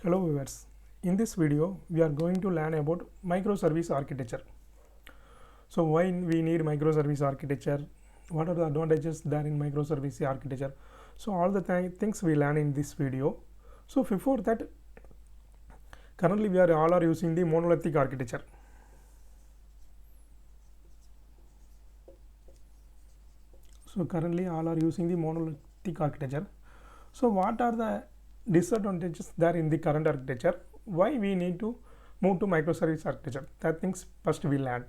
Hello viewers, in this video we are going to learn about microservice architecture. So why we need microservice architecture, what are the advantages there in microservice architecture, so all the things we learn in this video. So before that, currently we are all using the monolithic architecture. So currently all are using the monolithic architecture. So what are the disadvantages there in the current architecture? Why we need to move to microservice architecture? That things first we learn.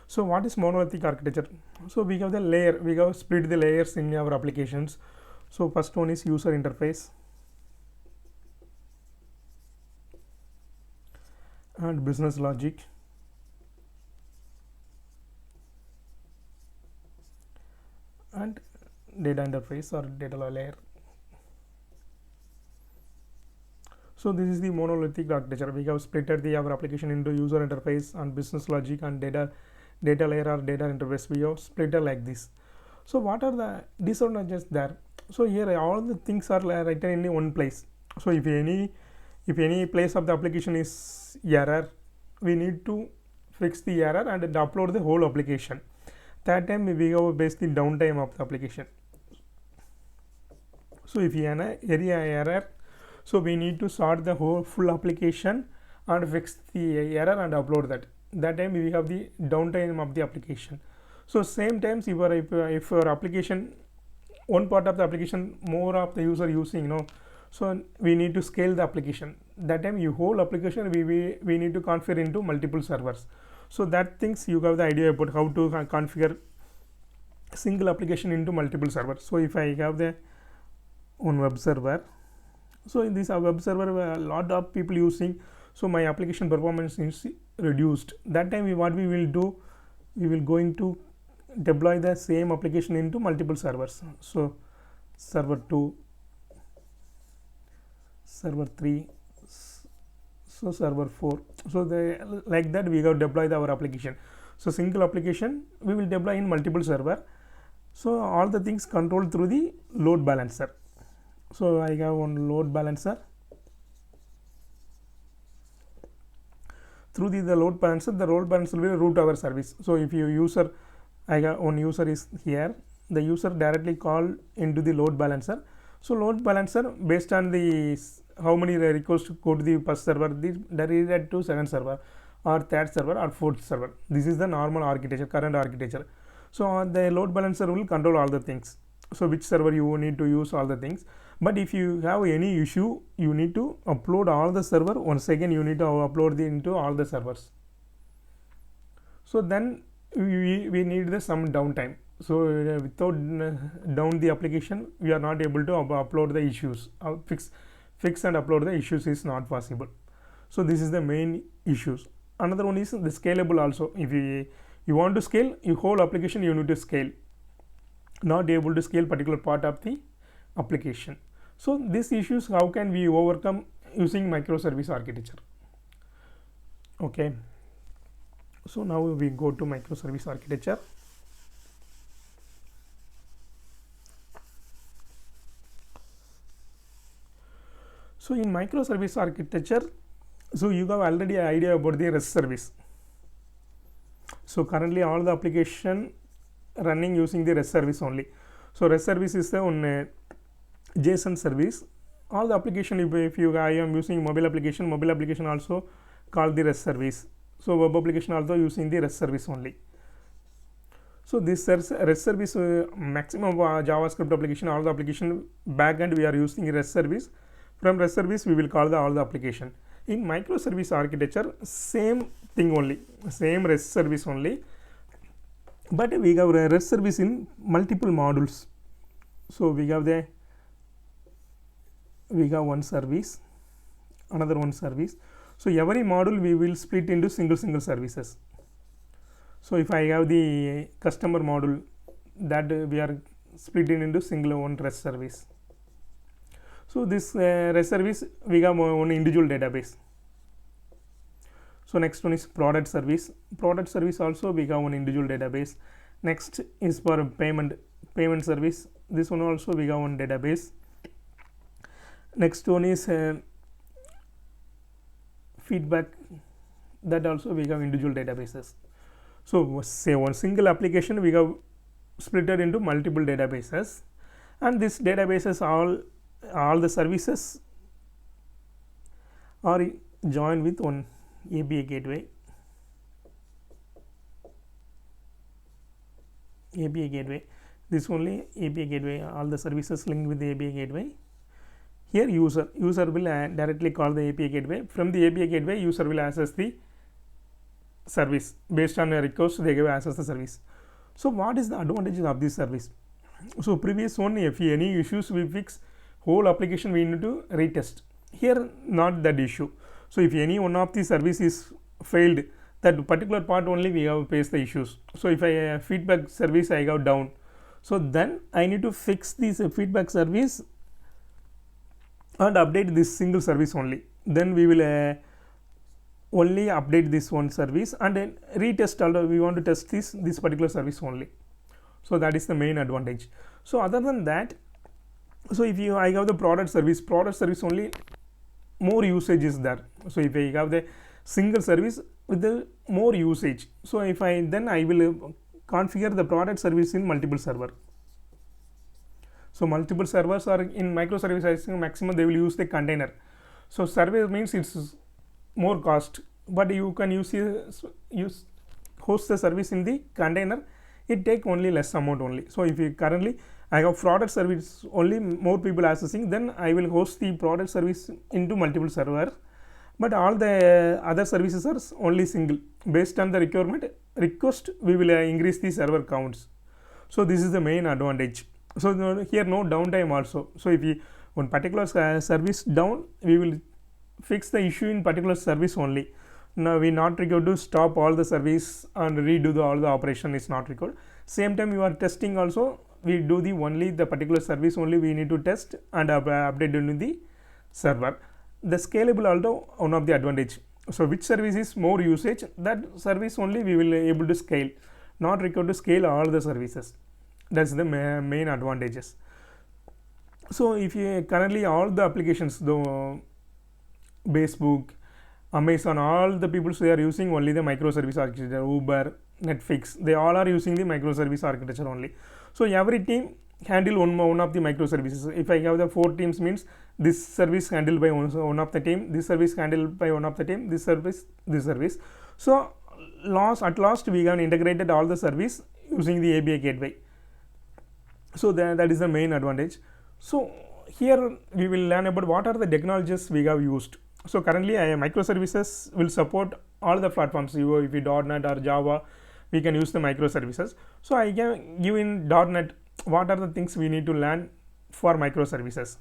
So what is monolithic architecture? So we have the layer, we have split the layers in our applications. So first one is user interface and business logic and data interface or data layer. So this is the monolithic architecture. We have splitted our application into user interface and business logic and data layer or data interface. We have splitted like this. So what are the disadvantages there? So here all the things are written in one place. So if any place of the application is error, we need to fix the error and upload the whole application. That time we have based the downtime of the application. So if you have an error, so we need to sort the whole full application and fix the error and upload that. That time we have the downtime of the application. So same times if your application, one part of the application more of the user using, so we need to scale the application. That time you whole application we need to configure into multiple servers. So that things you have the idea about how to configure single application into multiple servers. So if I have the one web server, so in this web server a lot of people using, so my application performance is reduced. That time what we will do, we will going to deploy the same application into multiple servers. So server 2, server 3, so server 4. So like that we have deployed our application. So single application we will deploy in multiple server. So all the things controlled through the load balancer. So I have one load balancer. Through the load balancer, the load balancer will route our service. So if you user, I have one user is here, the user directly call into the load balancer. So load balancer based on the how many requests go to the first server, directed to second server or third server or fourth server. This is the normal architecture, current architecture. So the load balancer will control all the things. So which server you need to use, all the things. But if you have any issue, you need to upload all the server once again, you need to upload into all the servers. So then we need some downtime. So without down the application, we are not able to upload the issues, fix and upload the issues is not possible. So this is the main issues. Another one is the scalable also. If you want to scale your whole application, you need to scale, not able to scale particular part of the application. So these issues, how can we overcome using microservice architecture? Okay, so now we go to microservice architecture. So in microservice architecture, so you have already an idea about the REST service. So currently all the application running using the REST service only. So REST service is the one JSON service. All the application, if I am using mobile application also called the REST service. So web application also using the REST service only. So this REST service, maximum JavaScript application, all the application backend we are using REST service. From REST service we will call all the application. In microservice architecture, same thing only, same REST service only, but we have a REST service in multiple modules. So we have one service, another one service. So every module we will split into single services. So if I have the customer module, that we are splitting into single one REST service. So this REST service we have one individual database. So next one is product service. Product service also we have one individual database. Next is for payment service. This one also we have one database. Next one is feedback, that also we have individual databases. So say one single application we have split it into multiple databases, and this databases all the services are joined with one API gateway. API gateway, this only API gateway, all the services linked with the API gateway. Here user will directly call the API gateway. From the API gateway, user will access the service. Based on a request, they give access the service. So what is the advantages of this service? So previous one, if any issues we fix, whole application we need to retest. Here not that issue. So if any one of the service is failed, that particular part only we have faced the issues. So if I feedback service I got down, so then I need to fix this feedback service and update this single service only. Then we will only update this one service and then retest. Although we want to test this particular service only. So that is the main advantage. So other than that, so if I have the product service only, more usage is there. So if I have the single service with the more usage, so if I will configure the product service in multiple server. So multiple servers are in microservice maximum they will use the container. So service means it's more cost, but you can host the service in the container, it take only less amount only. So if you currently I have product service only more people accessing, then I will host the product service into multiple server, but all the other services are only single. Based on the request we will increase the server counts. So this is the main advantage. So here no downtime also. So if one particular service down, we will fix the issue in particular service only. Now we not required to stop all the service and redo all the operation is not required. Same time you are testing also, we do only the particular service only we need to test and update into the server. The scalable also one of the advantage. So which service is more usage, that service only we will able to scale, not required to scale all the services. That's the main advantages. So if you currently all the applications, the Facebook, Amazon, all the people who are using only the microservice architecture, Uber, Netflix, they all are using the microservice architecture only. So every team handle one of the microservices. If I have the 4 teams, means this service handled by one of the team, this service handled by one of the team, this service. So at last we have integrated all the service using the API gateway. So that is the main advantage. So here we will learn about what are the technologies we have used. So currently microservices will support all the platforms. If you .NET or Java, we can use the microservices. So I can give in .NET what are the things we need to learn for microservices.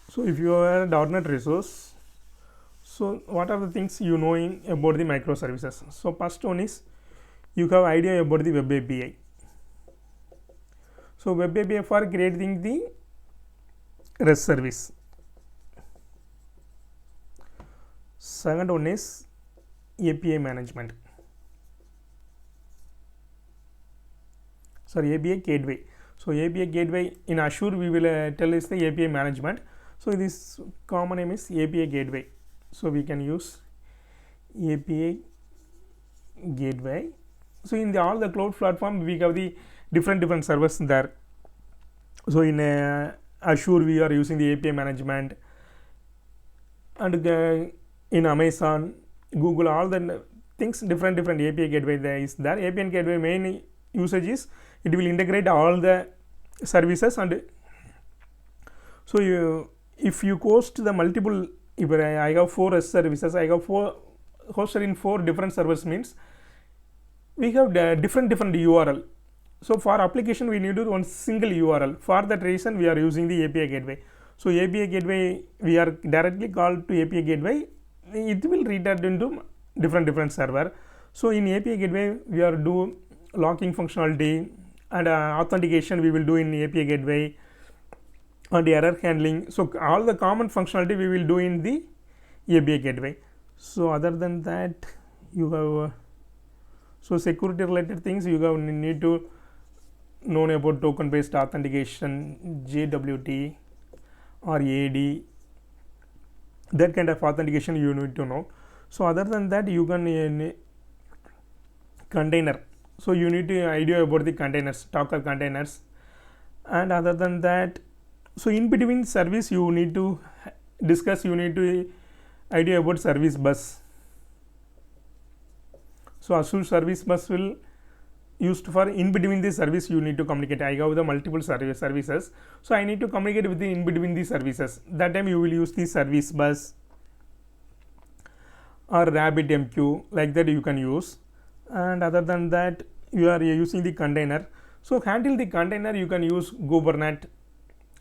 So if you are a .NET resource, so what are the things you knowing about the microservices? So first one is you have idea about the web API. So web API for creating the REST service. Second one is API management. Sorry, API gateway. So API gateway in Azure we will tell is the API management. So this common name is API gateway. So we can use API gateway. So in all the cloud platform we have the different servers there. So in Azure we are using the API management, and in Amazon, Google, all the things different API gateway there is there. API gateway main usage is it will integrate all the services, and so if you host the multiple, if I have 4 services, I have 4 hosted in 4 different servers, means we have different URL. So for application we need one single URL. For that reason we are using the API gateway. So API gateway we are directly called to API gateway, it will redirect into different server. So in API gateway we are do locking functionality and authentication we will do in API gateway, and error handling. So all the common functionality we will do in the API gateway. So other than that you have so security related things you have need to know about token based authentication, JWT or AD, that kind of authentication you need to know. So other than that, you can container, so you need to idea about the containers, Docker containers. And other than that, so in between service you need to discuss, you need to idea about service bus. So Azure service bus will used for in between the service you need to communicate. I have the multiple services, so I need to communicate with the in between the services. That time you will use the service bus or RabbitMQ, like that you can use. And other than that, you are using the container. So handle the container, you can use Kubernetes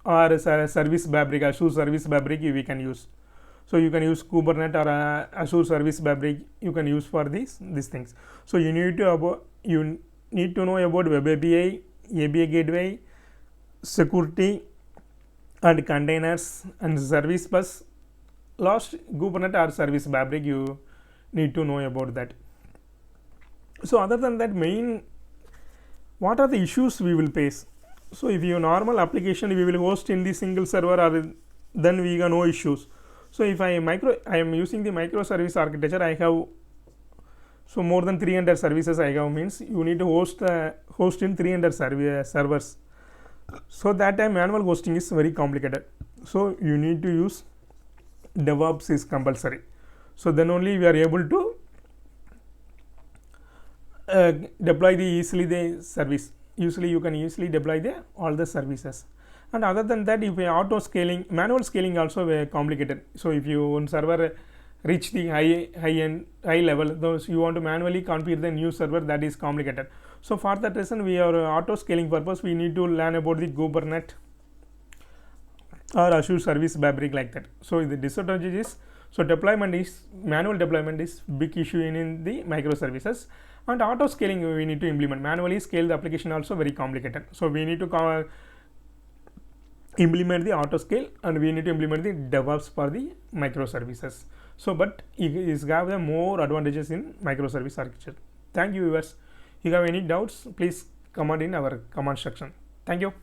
or Service Fabric, Azure Service Fabric we can use. So you can use Kubernetes or Azure Service Fabric you can use for these things. So you need to know about Web API, API gateway, security, and containers and service bus. Last, Kubernetes or Service Fabric you need to know about that. So other than that, what are the issues we will face? So if your normal application we will host in the single server, or then we got no issues. So if I am using the microservice architecture, I have so more than 300 services I have, means you need to host in 300 servers. So that time manual hosting is very complicated. So you need to use DevOps is compulsory. So then only we are able to deploy the service. Usually you can easily deploy all the services. And other than that, if auto scaling, manual scaling also very complicated. So if you one server reach the high level, those you want to manually configure the new server, that is complicated. So for that reason, we are auto scaling purpose, we need to learn about the Kubernetes or Azure Service Fabric, like that. So the disadvantage is, so manual deployment is big issue in the microservices, and auto scaling we need to implement. Manually scale the application also very complicated. So we need to implement the auto scale, and we need to implement the DevOps for the microservices. So but it is have the more advantages in microservice architecture. Thank you viewers. If you have any doubts, please comment in our comment section. Thank you.